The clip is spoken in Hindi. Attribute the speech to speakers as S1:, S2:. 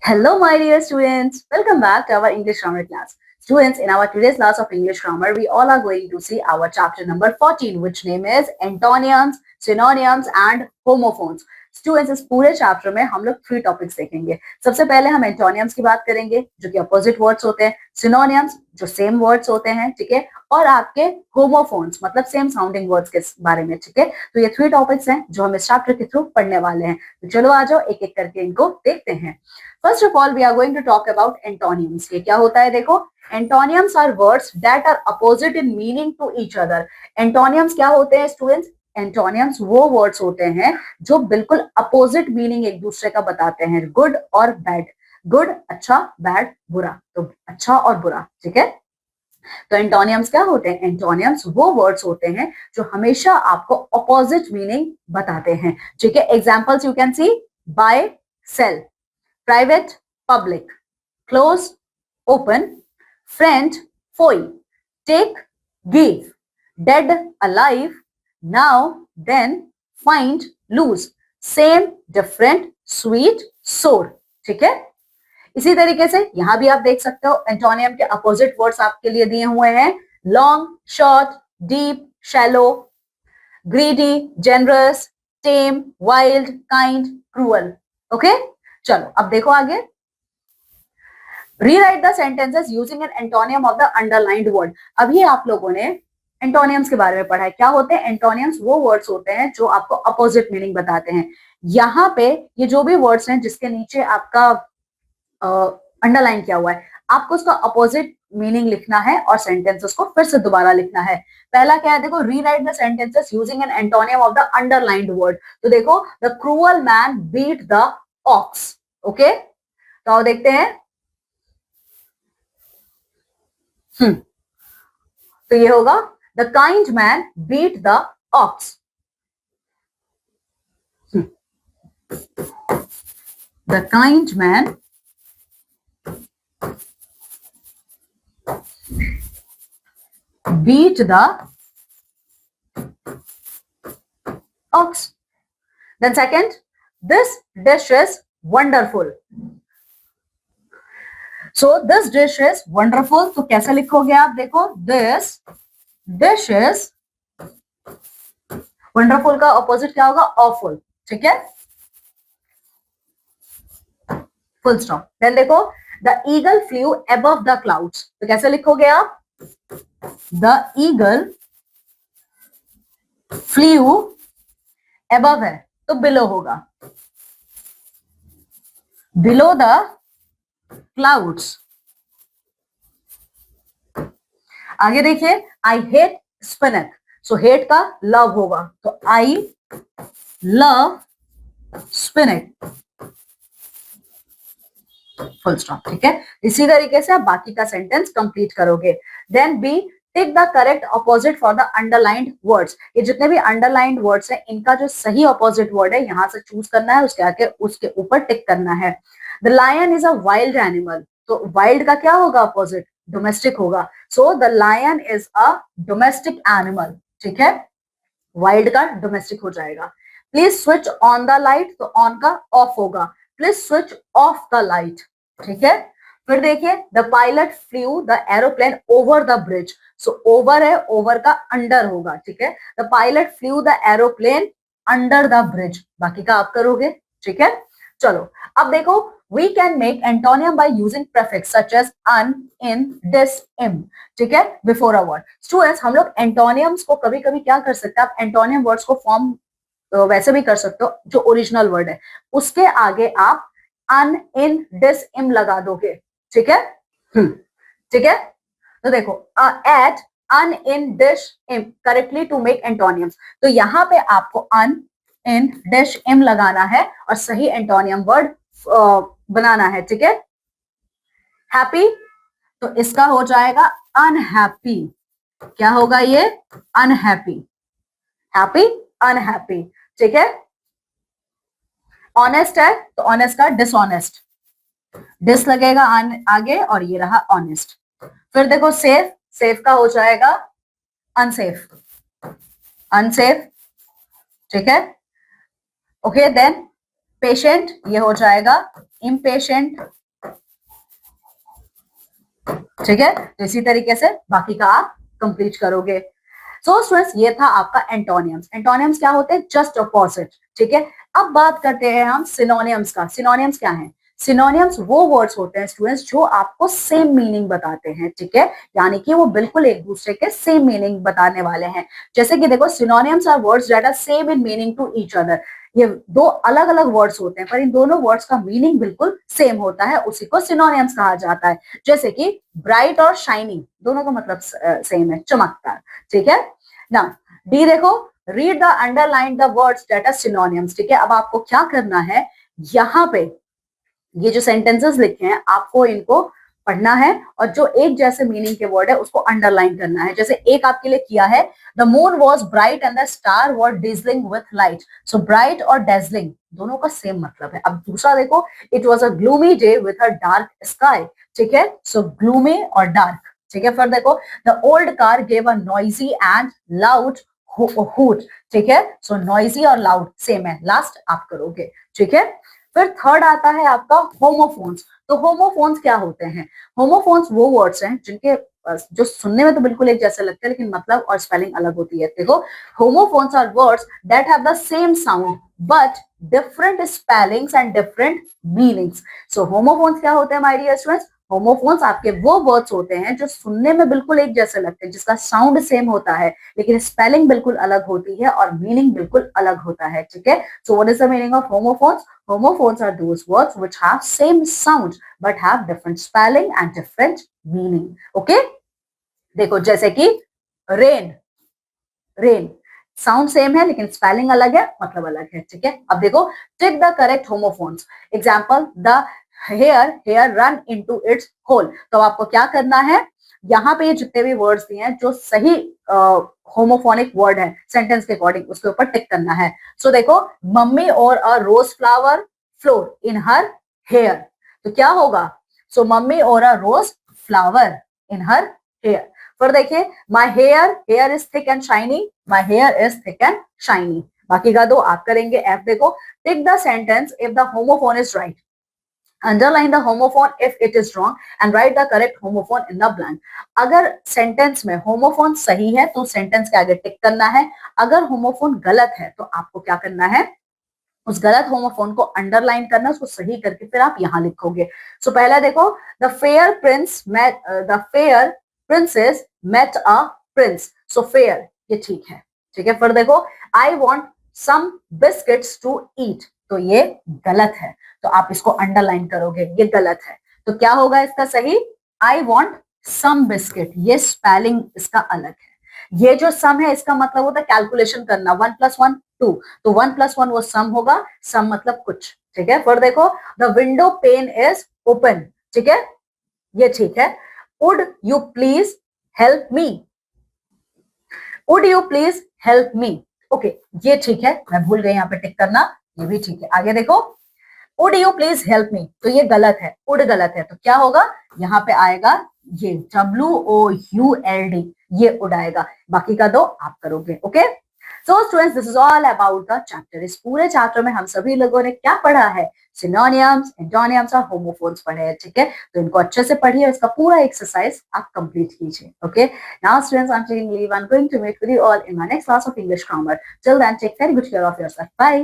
S1: Hello, my dear students. Welcome back to our English grammar class. Students, in our today's class of English grammar, we all are going to see our chapter number 14, which name is Antonyms, Synonyms and Homophones. Students इस पूरे चैप्टर में हम लोग 3 टॉपिक्स देखेंगे। सबसे पहले हम एंटोनियम्स की बात करेंगे, जो कि अपोजिट वर्ड्स होते हैं, सिनोनियम्स जो सेम वर्ड्स होते हैं, ठीक है, और आपके होमोफोन्स मतलब सेम साउंडिंग वर्ड्स के बारे में, ठीक है। तो ये 3 टॉपिक्स हैं जो हम इस चैप्टर के थ्रू पढ़ने वाले हैं। तो चलो आ जाओ, एक एक करके इनको देखते हैं। First of all we are going to talk about antonyms. ये क्या होता है? देखो, antonyms are words that are opposite in meaning to each other. Antonyms क्या होते हैं स्टूडेंट्स? एंटोनियम्स वो वर्ड्स होते हैं जो बिल्कुल अपोजिट मीनिंग एक दूसरे का बताते हैं, गुड और बैड। गुड अच्छा, बैड बुरा, तो अच्छा और बुरा, ठीक है। तो एंटोनियम्स क्या होते हैं? एंटोनियम्स वो वर्ड्स होते हैं जो हमेशा आपको अपोजिट मीनिंग बताते हैं, ठीक है। Examples you can see, buy sell, private public, close open, friend foe, take give, dead alive, now then, find lose, same different, sweet sour, ठीक है। इसी तरीके से यहां भी आप देख सकते हो एंटोनियम के अपोजिट वर्ड्स आपके लिए दिए हुए हैं, long, short, deep, shallow, greedy, generous, tame, wild, kind, cruel. Okay, चलो अब देखो आगे। Rewrite the sentences using an antonym of the underlined word. अभी आप लोगों ने एंटोनियम्स के बारे में पढ़ा है। क्या होते हैं एंटोनियम्स? वो वर्ड्स होते हैं जो आपको अपोजिट मीनिंग बताते हैं। यहाँ पे ये जो भी वर्ड्स हैं जिसके नीचे आपका अंडरलाइन किया हुआ है, आपको उसका अपोजिट मीनिंग लिखना है और सेंटेंसेस को फिर से दोबारा लिखना है। पहला क्या है? देखो, rewrite the sentences using an antonym of the underlined word. तो देखो, the cruel man beat the ox. Okay, तो आओ देखते हैं। तो ये होगा, the kind man beat the ox. The kind man beat the ox. Then second, this dish is wonderful. So this dish is wonderful. तो कैसे लिखोगे आप? देखो, this dish is wonderful का ऑपोजिट क्या होगा? awful, ठीक है, फुल स्टॉप। देन देखो, the eagle flew above the clouds. तो कैसे लिखोगे आप? The eagle flew above है तो below होगा, below the clouds। आगे देखिए, I hate spinach. So hate का love होगा, तो I love spinach, full stop, ठीक है। इसी तरीके से आप बाकी का सेंटेंस कंप्लीट करोगे। Then B, take the correct opposite for the underlined words. ये जितने भी अंडरलाइंड वर्ड्स हैं, इनका जो सही ऑपोजिट वर्ड है यहां से चूज करना है, उसके आगे उसके ऊपर टिक करना है। The lion is a wild animal. तो वाइल्ड का क्या होगा ऑपोजिट? डोमेस्टिक होगा। So the lion is a domestic animal, ठीक है, वाइल्ड का डोमेस्टिक हो जाएगा। Please switch on the light, तो ऑन का ऑफ होगा, please switch off the light, ठीक है। फिर देखिए, the pilot flew the aeroplane over the bridge. So over है, ओवर का अंडर होगा, ठीक है। The pilot flew the aeroplane under the bridge, बाकी का आप करोगे, ठीक है। चलो अब देखो, we can make antonym by using prefix such as un, in, dis, im, ठीक है, बिफोर अ वर्ड। स्टूडेंट्स, हम लोग एंटोनियम्स को कभी कभी क्या कर सकते हैं, आप एंटोनियम वर्ड्स को फॉर्म वैसे भी कर सकते हो, जो ओरिजिनल वर्ड है उसके आगे आप अन, इन, डिस, इम लगा दोगे, ठीक है। ठीक है, तो देखो, एट, अन, इन, डिश, इम करेक्टली टू मेक एंटोनियम्स। तो यहां पे आपको अन, इन, डिश, इम लगाना है और सही एंटोनियम वर्ड बनाना है, ठीक है। हैप्पी, तो इसका हो जाएगा अनहैप्पी। क्या होगा ये? अनहैप्पी। हैप्पी, अनहैप्पी, ठीक है। ऑनेस्ट है तो ऑनेस्ट का डिसऑनेस्ट, डिस लगेगा आगे और ये रहा ऑनेस्ट। फिर देखो, सेफ, सेफ का हो जाएगा अनसेफ, अनसेफ, ठीक है। ओके, देन पेशेंट, ये हो जाएगा इम्पेशेंट, ठीक है। तो इसी तरीके से बाकी का आप कंप्लीट करोगे। सो स्टूडेंट्स, ये था आपका एंटोनियम्स। एंटोनियम्स क्या होते हैं? जस्ट अपोजिट, ठीक है। अब बात करते हैं हम सिनोनियम्स का। सिनोनियम्स क्या है? सिनोनियम्स वो वर्ड्स होते हैं स्टूडेंट्स जो आपको सेम मीनिंग बताते हैं, ठीक है। यानी कि वो बिल्कुल एक दूसरे के सेम मीनिंग बताने वाले हैं। जैसे कि देखो, synonyms are words that are same in meaning to each other. ये दो अलग अलग वर्ड्स होते हैं पर इन दोनों वर्ड्स का मीनिंग बिल्कुल सेम होता है, उसी को सिनोनियम्स कहा जाता है। जैसे कि ब्राइट और शाइनिंग, दोनों का मतलब सेम है, चमकदार, ठीक है ना। डी देखो, read the underline the words that are synonyms, ठीक है। अब आपको क्या करना है, यहाँ पे ये जो सेंटेंसेस लिखे हैं आपको इनको पढ़ना है और जो एक जैसे मीनिंग के वर्ड है उसको अंडरलाइन करना है। जैसे एक आपके लिए किया है, the moon was bright and the star were dazzling with light. So bright और डेजलिंग दोनों का सेम मतलब है। अब दूसरा देखो, it was a gloomy day with a dark sky, ठीक है। सो ग्लूमी और डार्क, ठीक है। फिर देखो, the old car gave a noisy and loud hoot, ठीक है। सो नॉइजी और लाउड सेम है, लास्ट आप करोगे, ठीक है। फिर थर्ड आता है आपका होमोफोन्स। तो होमोफोन्स क्या होते हैं? होमोफोन्स वो वर्ड्स हैं जिनके जो सुनने में तो बिल्कुल एक जैसे लगते हैं लेकिन मतलब और स्पेलिंग अलग होती है। देखो, homophones are words that have the same sound but different spellings and different meanings. So homophones क्या होते हैं माय डियर स्टूडेंट्स? होमोफोन्स आपके वो वर्ड्स होते हैं जो सुनने में बिल्कुल एक जैसे लगते हैं, जिसका साउंड सेम होता है लेकिन स्पेलिंग बिल्कुल अलग होती है और मीनिंग बिल्कुल अलग होता है, ठीक है। So what is the meaning of homophones? Homophones are those words which have same sound but have different spelling and different meaning. Okay? देखो, जैसे कि रेन, रेन साउंड सेम है लेकिन स्पेलिंग अलग है, मतलब अलग है, ठीक है। अब देखो, tick the correct homophones. Example, the hare hair run into its hole. तो आपको क्या करना है, यहाँ पे जितने भी वर्ड्स दिए हैं जो सही होमोफोनिक वर्ड है सेंटेंस के अकॉर्डिंग, उसके ऊपर टिक करना है। सो देखो, मम्मी और a rose flower floor in her hair. तो क्या होगा? सो मम्मी और a rose flower in her hair. फिर देखिए, my hair is thick and shiny, my hair is thick and shiny. बाकी का दो आप करेंगे। एफ देखो, tick the sentence if the homophone is right, underline the homophone if it is wrong and write the correct homophone in the blank. अगर सेंटेंस में होमोफोन सही है तो सेंटेंस के आगे टिक करना है, अगर होमोफोन गलत है तो आपको क्या करना है, उस गलत होमोफोन को अंडरलाइन करना, उसको सही करके फिर आप यहां लिखोगे। सो पहला देखो, the fair prince met the fair princess met a prince. So fair ये ठीक है, ठीक है। फिर देखो, I want some biscuits to eat. तो ये गलत है, तो आप इसको अंडरलाइन करोगे, ये गलत है। तो क्या होगा इसका सही? आई वॉन्ट सम बिस्किट, ये स्पेलिंग इसका अलग है। ये जो सम है इसका मतलब होता है कैलकुलेशन करना, 1+1 2। तो 1+1 वो सम होगा, सम मतलब कुछ, ठीक है। फिर देखो, the window pane is open, ठीक है, ये ठीक है। Would you please help me, would you please help me, okay, ये ठीक है। मैं भूल गई यहाँ पे टिक करना, ये भी ठीक है। आगे देखो, would you please help me, तो ये गलत है, वुड गलत है, तो क्या होगा, यहाँ पे आएगा ये WOULD, ये उड़ाएगा। बाकी का दो आप करोगे, okay. So students, this is all about the chapter. इस पूरे चैप्टर में हम सभी लोगों ने क्या पढ़ा है? सिनोनियम्स, एंटोनियम्स और होमोफोन्स पढ़े हैं, ठीक है। तो इनको अच्छे से पढ़िए और इसका पूरा एक्सरसाइज आप कंप्लीट कीजिए, okay. Now students, I am taking leave, I am going to meet with you all in my next class of English grammar. Till then, take very good care of yourself, bye.